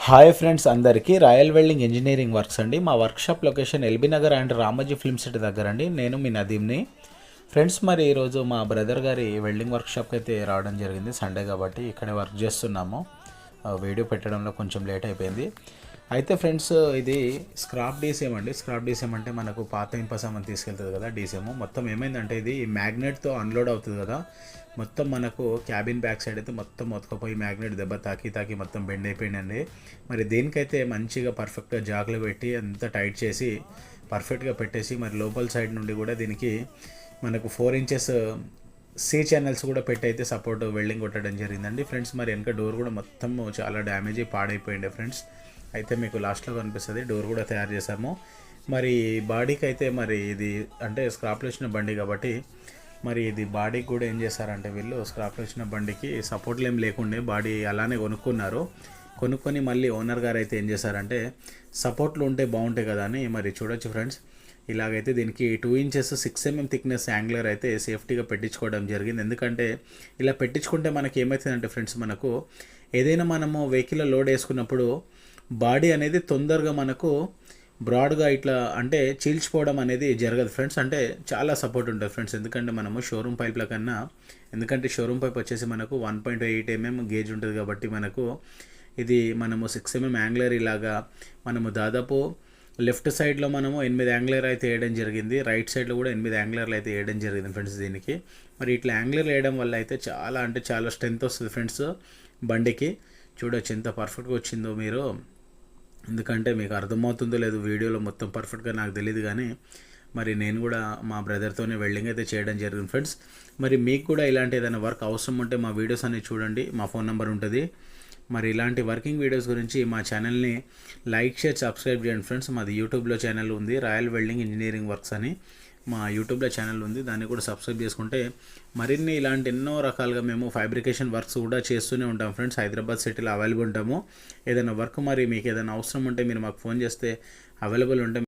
Hi friends, అందరికీ royal welding engineering works అండి. మా workshop location LB Nagar and Ramoji film city దగ్గర అండి. నేను మీ నదీమ్ని. ఫ్రెండ్స్, మరి ఈరోజు మా బ్రదర్ గారి వెల్డింగ్ వర్క్షాప్కి అయితే రావడం జరిగింది. సండే కాబట్టి ఇక్కడే వర్క్ చేస్తున్నాము. వీడియో పెట్టడంలో కొంచెం లేట్ అయిపోయింది. అయితే ఫ్రెండ్స్, ఇది స్క్రాప్ డీసీఎం అండి. స్క్రాప్ డీసీఎం అంటే మనకు పాత ఇనుప సామాన్ తీసుకెళ్తుంది కదా డీసీఎం. మొత్తం ఏమైందంటే ఇది మ్యాగ్నెట్తో అన్లోడ్ అవుతుంది కదా. మొత్తం మనకు క్యాబిన్ బ్యాక్ సైడ్ అయితే మొత్తం మొత్తుకపోయి మ్యాగ్నెట్ దెబ్బ తాకి మొత్తం బెండ్ అయిపోయిందండి. మరి దేనికైతే మంచిగా పర్ఫెక్ట్గా జాగ్లు పెట్టి అంత టైట్ చేసి పర్ఫెక్ట్గా పెట్టేసి మరి లోపల సైడ్ నుండి కూడా దీనికి మనకు 4 ఇంచెస్ సి ఛానల్స్ కూడా పెట్టి అయితే సపోర్ట్ వెల్డింగ్ కొట్టడం జరిగిందండి ఫ్రెండ్స్. మరి వెనక డోర్ కూడా మొత్తం చాలా డ్యామేజ్ పాడైపోయింది ఫ్రెండ్స్. అయితే మీకు లాస్ట్లో కనిపిస్తుంది. డోర్ కూడా తయారు చేసాము. మరి బాడీకి అయితే మరి ఇది అంటే స్క్రాప్లో వచ్చిన బండి కాబట్టి మరి ఇది బాడీకి కూడా ఏం చేశారంటే వీళ్ళు స్క్రాప్లో వచ్చిన బండికి సపోర్ట్లు ఏం లేకుండే బాడీ అలానే కొనుక్కొని మళ్ళీ ఓనర్ గారు అయితే ఏం చేశారంటే సపోర్ట్లు ఉంటే బాగుంటాయి కదా అని మరి చూడొచ్చు ఫ్రెండ్స్. ఇలాగైతే దీనికి 2 ఇంచెస్ 6 mm థిక్నెస్ యాంగ్లర్ అయితే సేఫ్టీగా పెట్టించుకోవడం జరిగింది. ఎందుకంటే ఇలా పెట్టించుకుంటే మనకి ఏమవుతుందంటే ఫ్రెండ్స్, మనకు ఏదైనా మనము వెహికల్లో లోడ్ వేసుకున్నప్పుడు బాడీ అనేది తొందరగా మనకు బ్రాడ్గా ఇట్లా అంటే చీల్చిపోవడం అనేది జరగదు ఫ్రెండ్స్. అంటే చాలా సపోర్ట్ ఉంటుంది ఫ్రెండ్స్. ఎందుకంటే మనము షోరూమ్ పైప్ల కన్నా ఎందుకంటే షోరూమ్ పైప్ వచ్చేసి మనకు 1.8 mm గేజ్ ఉంటుంది కాబట్టి మనకు ఇది మనము 6 mm యాంగ్లర్ ఇలాగా మనము దాదాపు లెఫ్ట్ సైడ్లో మనము 8 యాంగ్లర్ అయితే వేయడం జరిగింది. రైట్ సైడ్లో కూడా 8 యాంగ్లర్లు అయితే వేయడం జరిగింది ఫ్రెండ్స్ దీనికి. మరి ఇట్లా యాంగ్లర్ వేయడం వల్ల అయితే చాలా అంటే చాలా స్ట్రెంత్ వస్తుంది ఫ్రెండ్స్ బండికి. చూడొచ్చు ఎంత పర్ఫెక్ట్గా వచ్చిందో మీరు. ఎందుకంటే మీకు అర్థమవుతుందో లేదు వీడియోలో మొత్తం పర్ఫెక్ట్గా నాకు తెలియదు, కానీ మరి నేను కూడా మా బ్రదర్తోనే వెల్డింగ్ అయితే చేయడం జరిగింది ఫ్రెండ్స్. మరి మీకు కూడా ఇలాంటి ఏదైనా వర్క్ అవసరం ఉంటే మా వీడియోస్ అనేవి చూడండి. మా ఫోన్ నెంబర్ ఉంటుంది. మరి ఇలాంటి వర్కింగ్ వీడియోస్ గురించి మా ఛానల్ని లైక్ షేర్ సబ్స్క్రైబ్ చేయండి ఫ్రెండ్స్. మాది యూట్యూబ్లో ఛానల్ ఉంది, రాయల్ వెల్డింగ్ ఇంజనీరింగ్ వర్క్స్ అని మా యూట్యూబ్లో ఛానల్ ఉంది. దాన్ని కూడా సబ్స్క్రైబ్ చేసుకుంటే మరిన్ని ఇలాంటి ఎన్నో రకాలుగా మేము ఫ్యాబ్రికేషన్ వర్క్స్ కూడా చేస్తూనే ఉంటాం ఫ్రెండ్స్. హైదరాబాద్ సిటీలో అవైలబుల్ ఉంటాము. ఏదైనా వర్క్ మరి మీకు ఏదైనా అవసరం ఉంటే మీరు మాకు ఫోన్ చేస్తే అవైలబుల్ ఉంటే